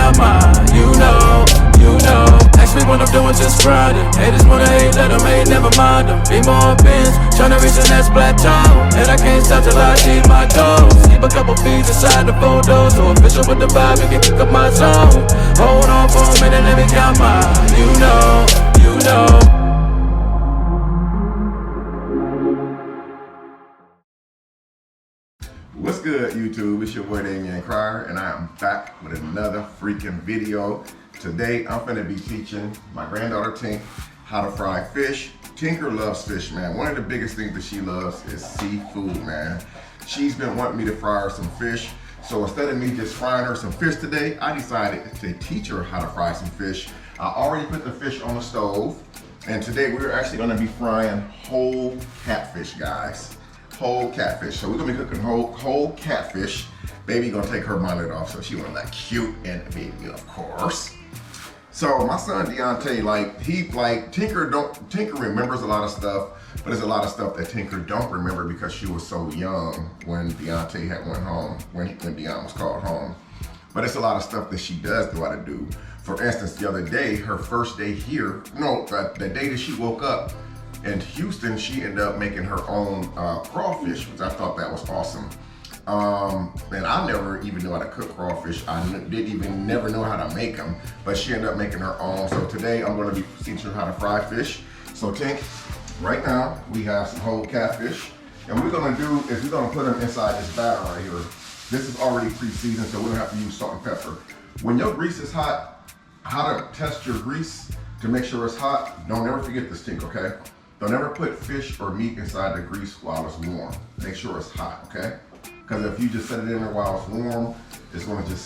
count mine. You know. Ask me what I'm doing, just grinding. Haters wanna hate, let them hate, never mind them. Be more bins, tryna reach the next plateau. And I can't stop till I achieve my goals. Keep a couple feet inside the photos. So official with the vibe, you can kick up my zone. Hold on for a minute, let me count mine. You know. What's good, YouTube? It's your boy Damien Crier, and I am back with another freaking video. Today, I'm gonna be teaching my granddaughter Tink how to fry fish. Tinker loves fish, man. One of the biggest things that she loves is seafood, man. She's been wanting me to fry her some fish. So instead of me just frying her some fish today, I decided to teach her how to fry some fish. I already put the fish on the stove, and today we're actually gonna be frying whole catfish, guys. Whole catfish. So we're gonna be cooking whole catfish. Baby gonna take her bonnet off so she wanna look cute and baby, of course. So my son Deontay, Tinker remembers a lot of stuff, but there's a lot of stuff that Tinker don't remember because she was so young when Deontay had went home, when Deon was called home. But it's a lot of stuff that she does know how to do. For instance, the other day, her first day here, the day that she woke up in Houston, she ended up making her own crawfish, which I thought that was awesome. And I never even knew how to cook crawfish. I never know how to make them, but she ended up making her own. So today I'm going to be teaching her how to fry fish. So Tink, right now we have some whole catfish, and what we're going to do is we're going to put them inside this batter right here. This is already pre-seasoned, so we don't have to use salt and pepper. When your grease is hot, how to test your grease to make sure it's hot, don't ever forget this, Tink, okay? Don't ever put fish or meat inside the grease while it's warm. Make sure it's hot, okay? Because if you just set it in there while it's warm,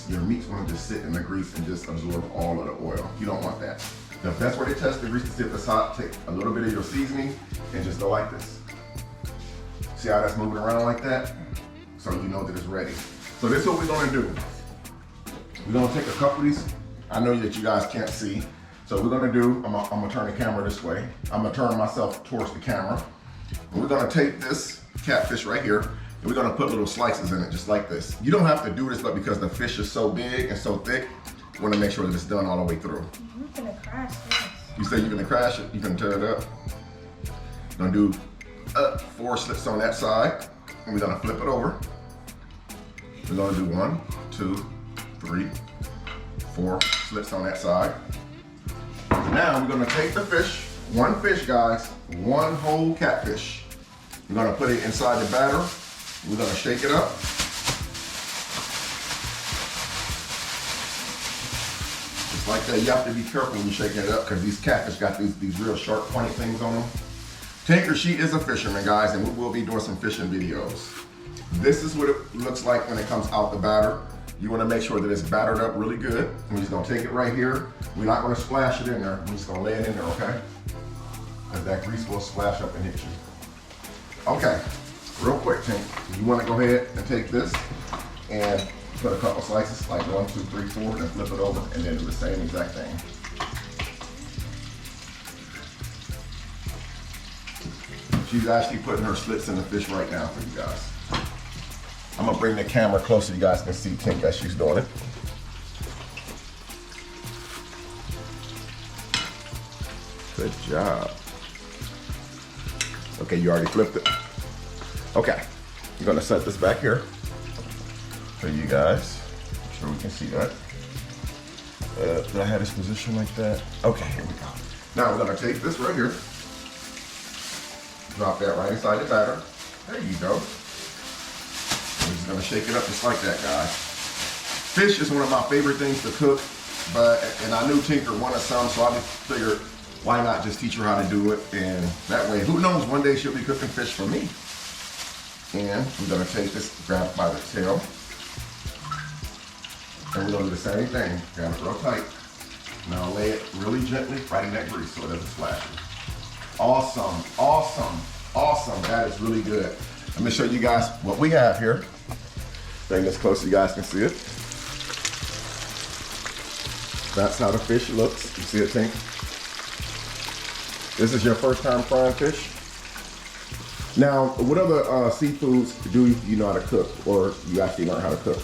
your meat's gonna just sit in the grease and just absorb all of the oil. You don't want that. The best way to test the grease to see if it's hot, take a little bit of your seasoning and just go like this. See how that's moving around like that? So you know that it's ready. So this is what we're gonna do. We're gonna take a couple of these. I know that you guys can't see. So we're gonna do, I'm gonna turn the camera this way. I'm gonna turn myself towards the camera. And we're gonna take this catfish right here, and we're gonna put little slices in it, just like this. You don't have to do this, but because the fish is so big and so thick, you wanna make sure that it's done all the way through. You're gonna crash this. You say you're gonna crash it? You can tear it up. Gonna do 4 slits on that side, and we're gonna flip it over. We're gonna do 1, 2, 3, 4 slits on that side. Now we're gonna take the fish, one fish, guys, one whole catfish. We're gonna put it inside the batter. We're gonna shake it up. Just like that. You have to be careful when you shake it up because these catfish got these real sharp pointy things on them. Tinker, she is a fisherman, guys, and we will be doing some fishing videos. This is what it looks like when it comes out the batter. You wanna make sure that it's battered up really good. We're just gonna take it right here. We're not gonna splash it in there. We're just gonna lay it in there, okay? Because that grease will splash up and hit you. Okay, real quick, Tink. You wanna go ahead and take this and put a couple slices, like 1, 2, 3, 4, and flip it over, and then do the same exact thing. She's actually putting her slits in the fish right now for you guys. I'm gonna bring the camera closer so you guys can see Tink as she's doing it. Good job. Okay, you already flipped it. Okay, I'm gonna set this back here for you guys. I'm sure we can see that. Did I have this position like that? Okay, here we go. Now we're gonna take this right here. Drop that right inside the batter. There you go. We're just gonna shake it up just like that, guys. Fish is one of my favorite things to cook, and I knew Tinker wanted some, so I just figured, why not just teach her how to do it? And that way, who knows, one day she'll be cooking fish for me. And we're gonna take this, grab it by the tail, and we're gonna do the same thing. Grab it real tight. Now lay it really gently right in that grease so it doesn't splash. Awesome, awesome, awesome. That is really good. Let me show you guys what we have here. Bring this close so you guys can see it. That's how the fish looks. You see it, Tink? This is your first time frying fish? Now, what other seafoods do you know how to cook, or you actually learn how to cook?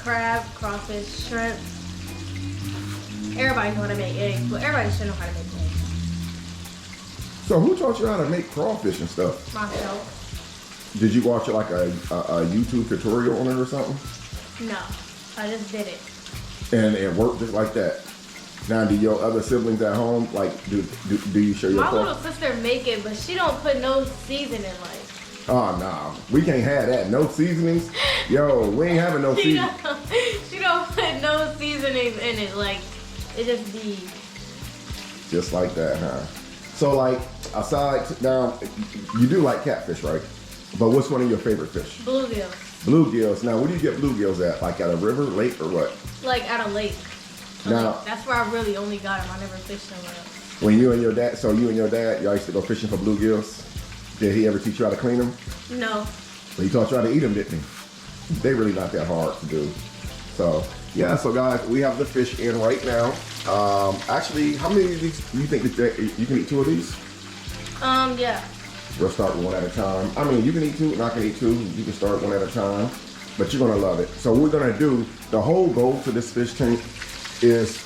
crab, crawfish, shrimp. Everybody know how to make eggs, but everybody should know how to make eggs. So who taught you how to make crawfish and stuff? Myself. Did you watch like a YouTube tutorial on it or something? No, I just did it. And it worked just like that. Now, do your other siblings at home, like, do you show your My little sister make it, but she don't put no seasoning like. Oh, no. We can't have that. No seasonings? Yo, we ain't having no seasonings. She don't put no seasonings in it. Like, it just be. Just like that, huh? So, like, aside, now, you do like catfish, right? But what's one of your favorite fish? Bluegills. Bluegills. Now, where do you get bluegills at? Like at a river, lake, or what? Like at a lake. Now, that's where I really only got them. I never fished somewhere else. When you and your dad, y'all used to go fishing for bluegills? Did he ever teach you how to clean them? No. But he taught you how to eat them, didn't he? They really not that hard to do. So, yeah, so guys, we have the fish in right now. Actually, how many of these do you think that you can eat 2 of these? Yeah. We'll start one at a time. I mean, you can eat 2 and I can eat 2. You can start one at a time, but you're gonna love it. So what we're gonna do, the whole goal to this fish tank is,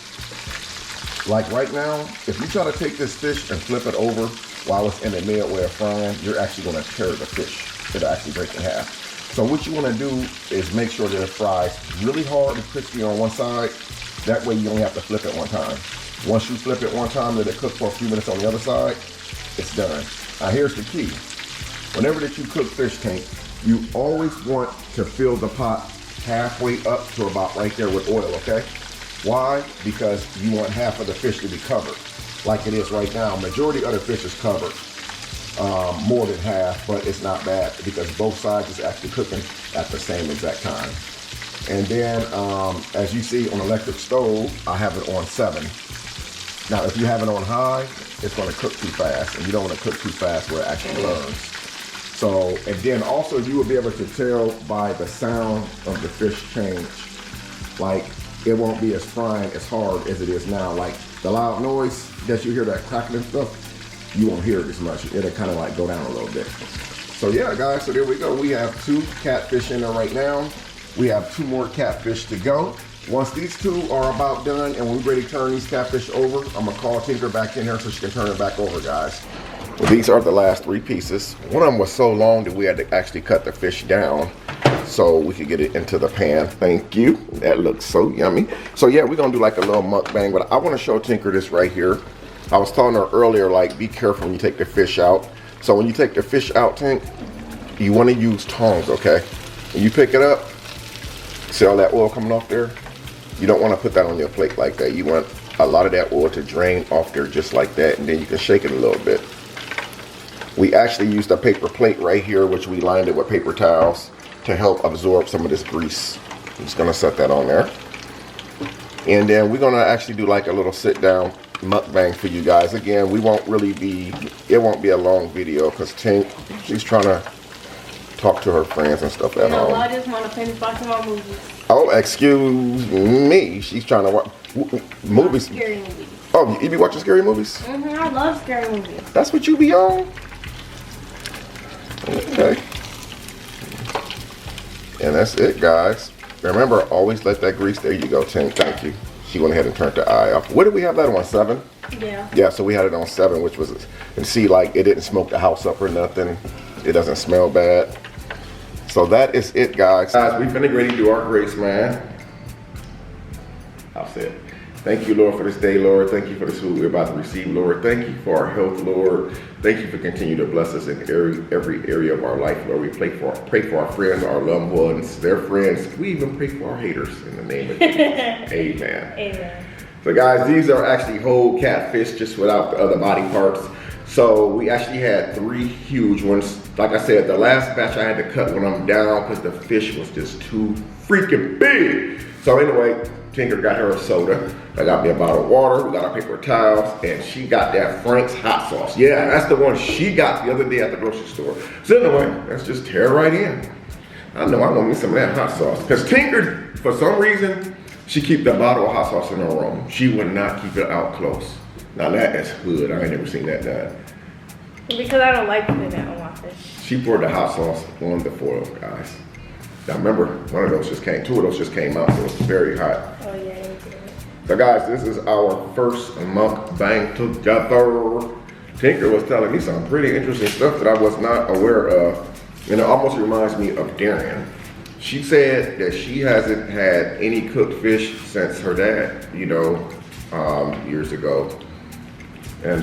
like right now, if you try to take this fish and flip it over while it's in the middle where it's frying, you're actually gonna tear the fish. It'll actually break in half. So what you wanna do is make sure that it fries really hard and crispy on one side. That way you only have to flip it one time. Once you flip it one time, let it cook for a few minutes on the other side, it's done. Now here's the key. Whenever that you cook fish tank, you always want to fill the pot halfway up to about right there with oil, okay? Why? Because you want half of the fish to be covered, like it is right now. Majority of the fish is covered, more than half, but it's not bad because both sides is actually cooking at the same exact time. And then, as you see on electric stove, I have it on 7. Now, if you have it on high, it's going to cook too fast, and you don't want to cook too fast where it actually burns. So, and then also you will be able to tell by the sound of the fish change. Like, it won't be as frying as hard as it is now. Like, the loud noise that you hear, that crackling and stuff, you won't hear it as much. It'll kind of like go down a little bit. So yeah, guys, so there we go. We have 2 catfish in there right now. We have 2 more catfish to go. Once these 2 are about done and we're ready to turn these catfish over, I'm gonna call Tinker back in here so she can turn it back over, guys. Well, these are the last 3 pieces. One of them was so long that we had to actually cut the fish down so we could get it into the pan. Thank you. That looks so yummy. So yeah, we're gonna do like a little mukbang, but I wanna show Tinker this right here. I was telling her earlier, like, be careful when you take the fish out. So when you take the fish out, Tink, you wanna use tongs, okay? When you pick it up, see all that oil coming off there? You don't want to put that on your plate like that. You want a lot of that oil to drain off there just like that, and then you can shake it a little bit. We actually used a paper plate right here, which we lined it with paper towels to help absorb some of this grease. I'm just gonna set that on there. And then we're gonna actually do like a little sit down mukbang for you guys. Again, it won't be a long video because Tink, she's trying to talk to her friends and stuff at home. I just want to finish watching my movies. Oh, excuse me. She's trying to watch movies. Scary movies. Oh, you be watching scary movies? I love scary movies. That's what you be on? Okay. And that's it, guys. Remember, always let that grease. There you go, Tim. Thank you. She went ahead and turned the eye off. What did we have that on, 7? Yeah. Yeah, so we had it on 7, which was, and see, like, it didn't smoke the house up or nothing. It doesn't smell bad. So that is it, guys. Guys, we finna ready to do our grace, man. I'll say it. Thank you, Lord, for this day, Lord. Thank you for this food we're about to receive, Lord. Thank you for our health, Lord. Thank you for continuing to bless us in every area of our life, Lord. We pray for our friends, our loved ones, their friends. We even pray for our haters in the name of Jesus. Amen. Amen. So, guys, these are actually whole catfish, just without the other body parts. So we actually had 3 huge ones. Like I said, the last batch I had to cut one of them down because the fish was just too freaking big. So anyway, Tinker got her a soda. I got me a bottle of water. We got our paper towels, and she got that Frank's hot sauce. Yeah, that's the one she got the other day at the grocery store. So anyway, let's just tear right in. I know I want me some of that hot sauce. Because Tinker, for some reason, she keep the bottle of hot sauce in her room. She would not keep it out close. Now that is hood. I ain't never seen that done. Because I don't like putting that on my fish. She poured the hot sauce on the foil, guys. I remember one of those just came, two of those just came out, so it's very hot. Oh yeah, it did. So guys, this is our first mukbang together. Tinker was telling me some pretty interesting stuff that I was not aware of. And it almost reminds me of Darian. She said that she hasn't had any cooked fish since her dad, you know, years ago. And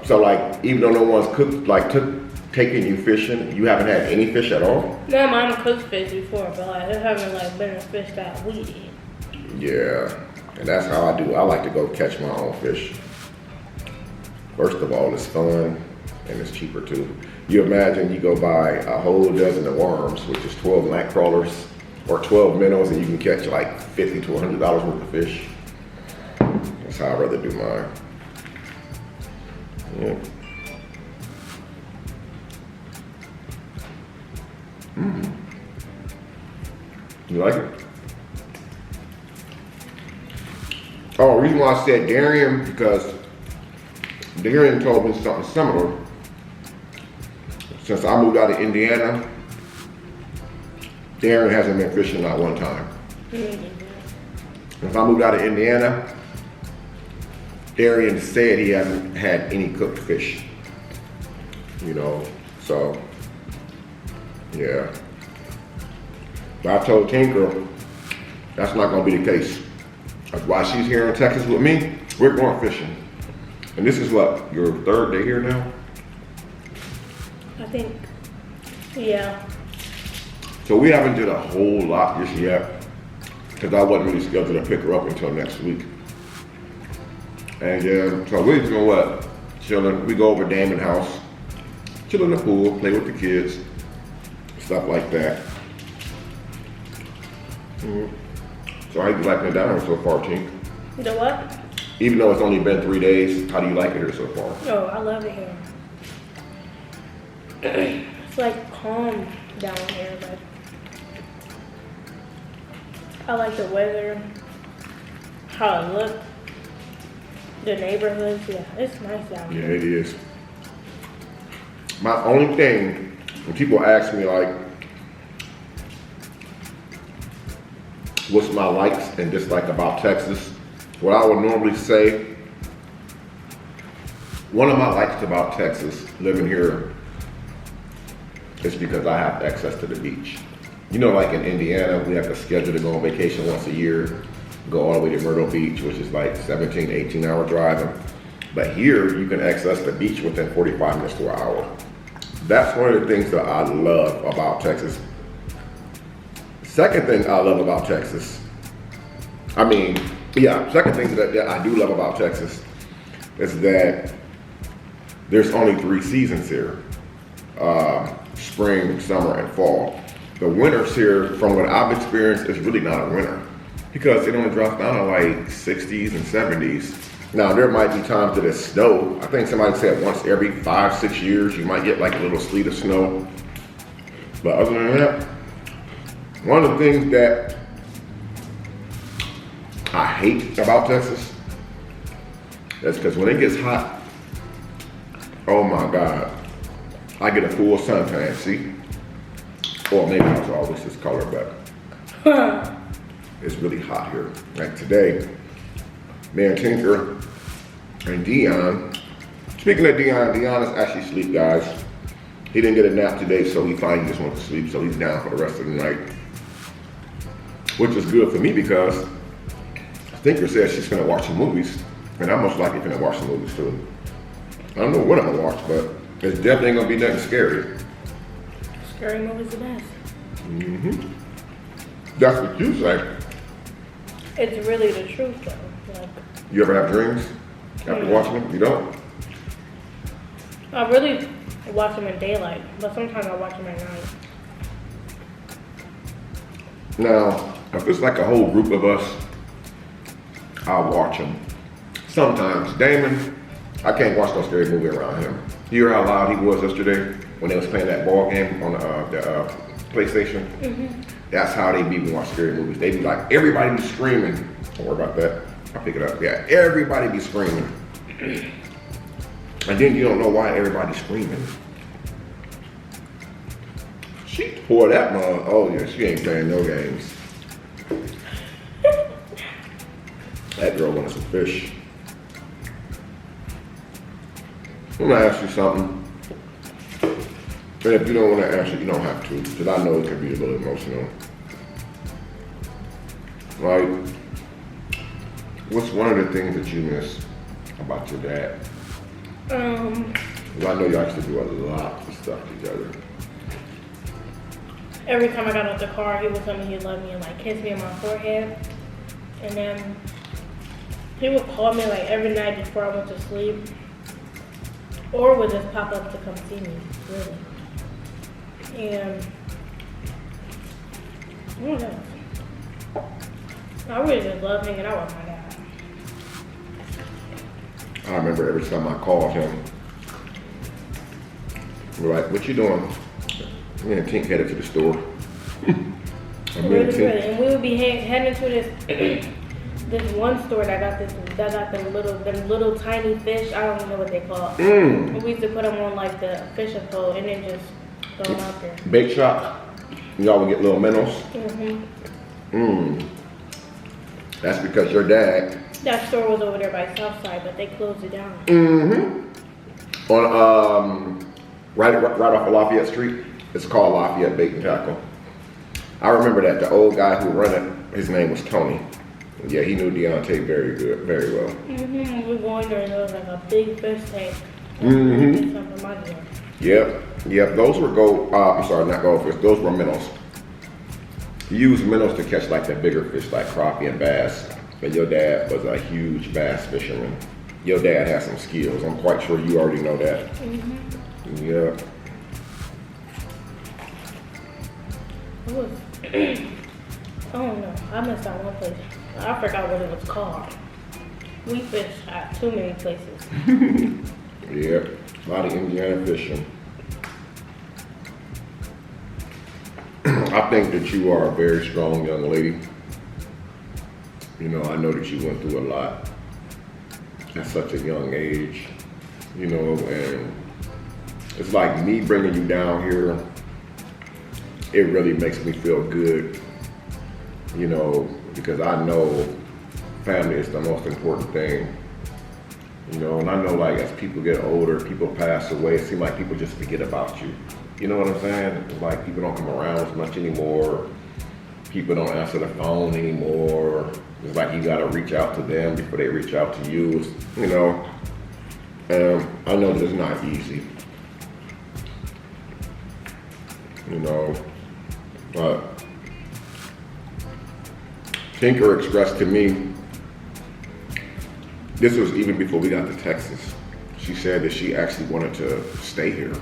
so like, even though no one's cooked, like taking you fishing, you haven't had any fish at all? No, mom cooked fish before, but like, there haven't like been a fish that we eat. Yeah, and that's how I do. I like to go catch my own fish. First of all, it's fun and it's cheaper too. You imagine you go buy a whole dozen of worms, which is 12 night crawlers or 12 minnows, and you can catch like $50 to $100 worth of fish. That's how I'd rather do mine. Yeah. You like it? Oh, the reason why I said Darian, because Darian told me something similar. Since I moved out of Indiana, Darian hasn't been fishing not one time. Since I moved out of Indiana, Darian said he hasn't had any cooked fish. You know, so, yeah. But I told Tinker, that's not gonna be the case. That's why she's here in Texas with me, we're going fishing. And this is what, your third day here now? I think, yeah. So we haven't did a whole lot just yet, because I wasn't really scheduled to pick her up until next week. And so we're just doing what? Chilling. We go over to Damon's house, chill in the pool, play with the kids, stuff like that. So how you liking it down here so far, Tink? You know what? Even though it's only been 3 days, how do you like it here so far? Oh, I love it here. It's like calm down here, but I like the weather, how it looks, the neighborhoods. Yeah, it's nice down Yeah, here. it is. My only thing, when people ask me like, what's my likes and dislikes about Texas, what I would normally say, one of my likes about Texas, living here, is because I have access to the beach. You know, like in Indiana, we have to schedule to go on vacation once a year, go all the way to Myrtle Beach, which is like 17, 18-hour driving. But here, you can access the beach within 45 minutes to an hour. That's one of the things that I love about Texas. Second thing I love about Texas, second thing that I do love about Texas is that there's only 3 seasons here. Spring, summer, and fall. The winters here, from what I've experienced, is really not a winter because it only drops down to like 60s and 70s. Now, there might be times that it's snow. I think somebody said once every 5-6 years, you might get like a little sleet of snow. But other than that, one of the things that I hate about Texas is because when it gets hot, oh my God, I get a full suntan, see? Or maybe it's always this color, but it's really hot here. Like today, me and Tinker and Dion, speaking of Dion is actually asleep, guys. He didn't get a nap today, so he finally just went to sleep, so he's down for the rest of the night. Which is good for me because Tinker says she's gonna watch some movies, and I'm most likely gonna watch some movies too. I don't know what I'm gonna watch, but it's definitely gonna be nothing scary. Scary movies the best. That's what you say. It's really the truth though. Like, You ever have dreams after watching them? You don't? I really watch them in daylight, but sometimes I watch them at night. Now, if it's like a whole group of us, I'll watch them. Sometimes. Damon, I can't watch no scary movie around him. You hear how loud he was yesterday when they was playing that ball game on the PlayStation? That's how they be when watch scary movies. They be like, everybody be screaming. Don't worry about that. I'll pick it up. Yeah, everybody be screaming. And then you don't know why everybody's screaming. She tore that mug. Oh yeah, she ain't playing no games. That girl wanted some fish. I'm gonna ask you something. And if you don't want to answer, you don't have to, because I know it can be a little emotional. Like, what's one of the things that you miss about your dad? 'Cause I know you actually do a lot of stuff together. Every time I got out the car, he would tell me he loved me and like kiss me on my forehead. And then he would call me like every night before I went to sleep. Or would just pop up to come see me, really. And what else? I really just love hanging out with my dad. I remember every time I called him, we're like, what you doing? Me and Tink headed to the store. And we would be heading to this this one store that got them little tiny fish. I don't know what they call. We used to put them on like the fishing pole and then just throw them out there. Bake shop. Y'all would get little minnows. That's because your dad. That store was over there by Southside, but they closed it down. On right off of Lafayette Street. It's called Lafayette Bait and Tackle. I remember that the old guy who ran it, his name was Tony. Yeah, he knew Deontay very well. We were going there and there was like a big fish tank. Yep. Those were not goldfish. Those were minnows. You use minnows to catch like the bigger fish, like crappie and bass. But your dad was a huge bass fisherman. Your dad has some skills. I'm quite sure you already know that. Yeah. I don't know. I missed out one place. I forgot what it was called. We fished at too many places. Yeah, a lot of Indiana fishing. I think that you are a very strong young lady. You know, I know that you went through a lot at such a young age, you know, and it's like me bringing you down here, it really makes me feel good, you know, because I know family is the most important thing, you know, and I know like as people get older, people pass away, it seems like people just forget about you. You know what I'm saying? It's like people don't come around as much anymore. People don't answer the phone anymore. It's like you gotta reach out to them before they reach out to you, you know. I know that it's not easy, you know, but Tinker expressed to me, this was even before we got to Texas. She said that she actually wanted to stay here.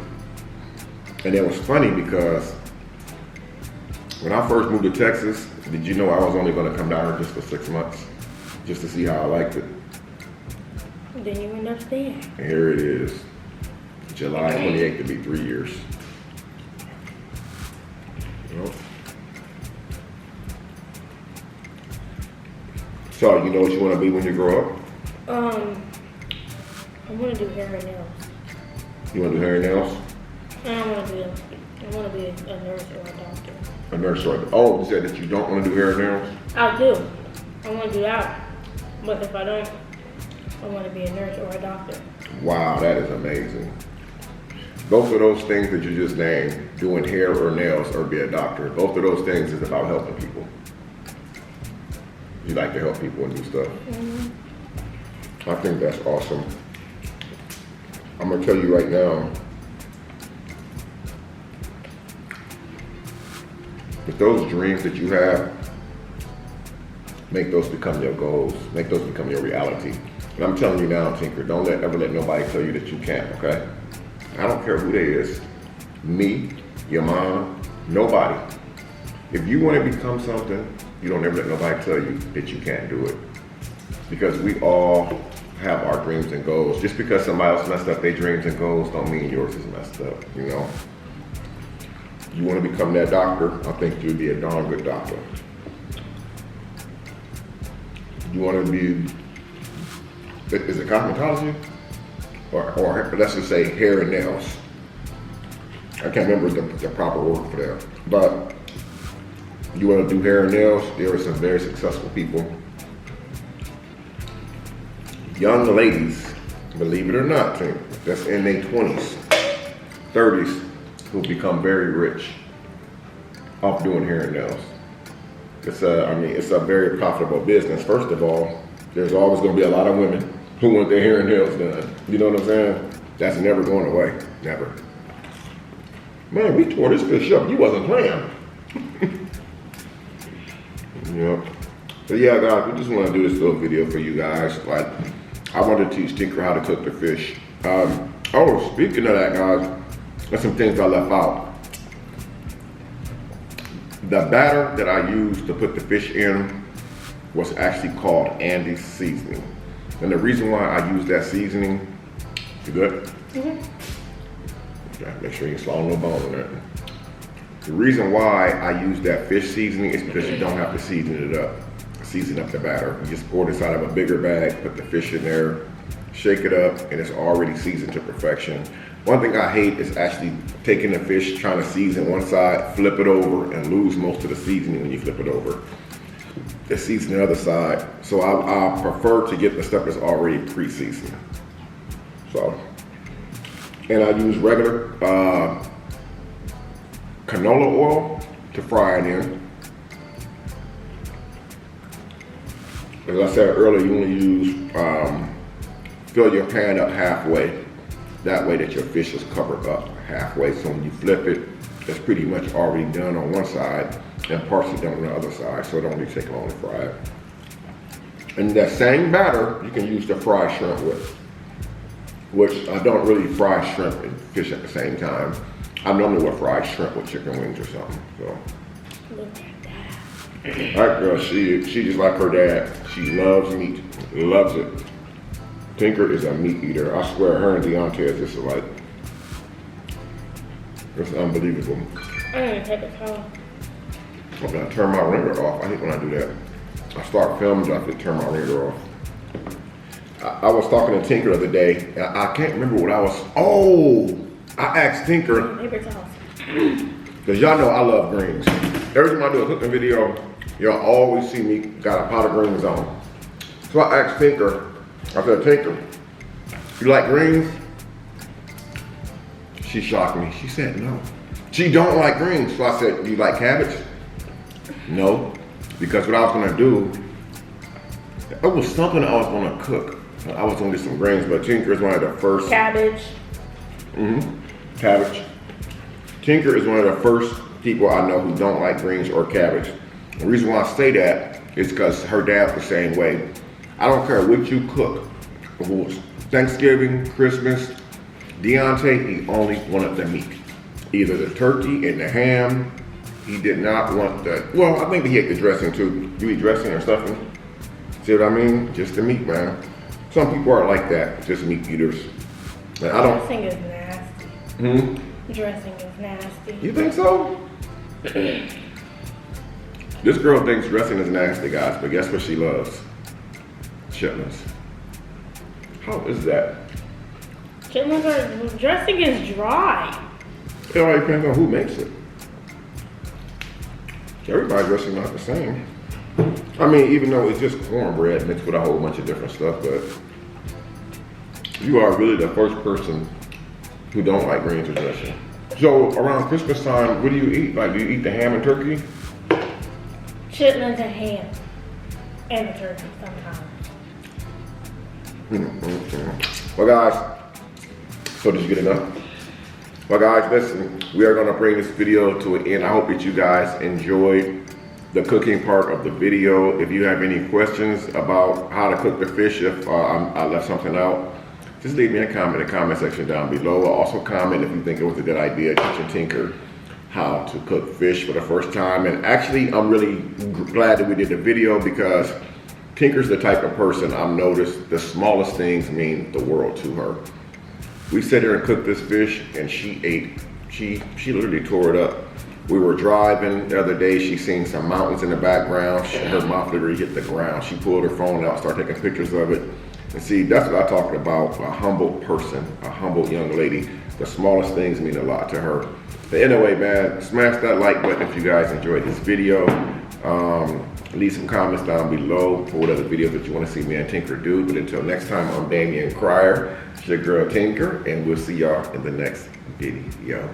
And it was funny because when I first moved to Texas, did you know I was only gonna come down here just for 6 months, just to see how I liked it? Then you end up staying. And here it is, July 28th to be 3 years. You know? So you know what you wanna be when you grow up? I wanna do hair and nails. You wanna do hair and nails? I wanna be a nurse or a doctor. A nurse or oh, you said that you don't want to do hair and nails? I do. I want to do that. But if I don't, I want to be a nurse or a doctor. Wow, that is amazing. Both of those things that you just named, doing hair or nails or be a doctor, both of those things is about helping people. You like to help people and do stuff. I think that's awesome. I'm going to tell you right now, if those dreams that you have, make those become your goals, make those become your reality. And I'm telling you now, Tinker, don't ever let nobody tell you that you can't, okay? I don't care who they is, me, your mom, nobody. If you want to become something, you don't ever let nobody tell you that you can't do it. Because we all have our dreams and goals. Just because somebody else messed up their dreams and goals don't mean yours is messed up, you know? You want to become that doctor, I think you'd be a darn good doctor. You want to be, is it cosmetology? Or let's just say hair and nails. I can't remember the proper word for that. But you want to do hair and nails, there are some very successful people. Young ladies, believe it or not, that's in their 20s, 30s, who become very rich off doing hair and nails. It's a very profitable business. First of all, there's always going to be a lot of women who want their hair and nails done. You know what I'm saying? That's never going away, never. Man, we tore this fish up. You wasn't playing. Yep. So yeah, guys, we just want to do this little video for you guys. Like, I want to teach Tinker how to cook the fish. Oh, speaking of that, guys, there's some things I left out. The batter that I used to put the fish in was actually called Andy's seasoning. And the reason why I use that seasoning, you good? Mm-hmm. Okay, make sure you swallow no bone in there. The reason why I use that fish seasoning is because you don't have to season it up. Season up the batter. You just pour this out of a bigger bag, put the fish in there, shake it up, and it's already seasoned to perfection. One thing I hate is actually taking the fish, trying to season one side, flip it over, and lose most of the seasoning when you flip it over. Just season the other side. So I prefer to get the stuff that's already pre-seasoned. So, and I use regular canola oil to fry it in. As I said earlier, you want to use, fill your pan up halfway. That way that your fish is covered up halfway. So when you flip it, it's pretty much already done on one side and partially done on the other side. So it don't really take long to fry it. And that same batter, you can use to fry shrimp with, which I don't really fry shrimp and fish at the same time. I normally would fry shrimp with chicken wings or something. So. Look at that. That girl, she just like her dad. She loves meat, loves it. Tinker is a meat eater. I swear, her and Deontay is just like, it's unbelievable. I don't even take a towel. I'm gonna turn my ringer off. I hate when I do that. I start filming, I have to turn my ringer off. I was talking to Tinker the other day, and I can't remember what I was, I asked Tinker, Paper towels. because y'all know I love greens. Every time I do a cooking video, y'all always see me got a pot of greens on. So I asked Tinker, I said, Tinker, you like greens? She shocked me. She said no. She don't like greens. So I said, you like cabbage? No, because what I was gonna do, it was something I was gonna cook. I was gonna do some greens, but Tinker is one of the first. Cabbage. Cabbage. Tinker is one of the first people I know who don't like greens or cabbage. The reason why I say that is because her dad's the same way. I don't care what you cook. Thanksgiving, Christmas, Deontay, he only wanted the meat. Either the turkey and the ham. He did not want the, well, I think he ate the dressing too. You eat dressing or stuffing? See what I mean? Just the meat, man. Some people are like that, just meat eaters. And I don't. Dressing is nasty. Dressing is nasty. You think so? This girl thinks dressing is nasty, guys, but guess what she loves? Chitlins. How is that? Chitlins are, dressing is dry. It all depends on who makes it. Everybody's dressing not the same. I mean, even though it's just cornbread mixed with a whole bunch of different stuff, but you are really the first person who don't like greens or dressing. So around Christmas time, what do you eat? Like, do you eat the ham and turkey? Chitlins and ham. And the turkey sometimes. Well, guys, so did you get enough? Well, guys, listen, we are gonna bring this video to an end. I hope that you guys enjoyed the cooking part of the video. If you have any questions about how to cook the fish, if I left something out, just leave me a comment in the comment section down below. Also comment if you think it was a good idea teaching Tinker how to cook fish for the first time. And actually, I'm really glad that we did the video because Tinker's the type of person I've noticed the smallest things mean the world to her. We sat here and cooked this fish and she ate, she literally tore it up. We were driving the other day, she seen some mountains in the background, her mouth literally hit the ground. She pulled her phone out, started taking pictures of it. And see, that's what I talked about, a humble person, a humble young lady. The smallest things mean a lot to her. But anyway, man, smash that like button if you guys enjoyed this video. Leave some comments down below for what other videos that you want to see me and Tinker do. But until next time, I'm Damian Cryer, it's your girl Tinker, and we'll see y'all in the next video.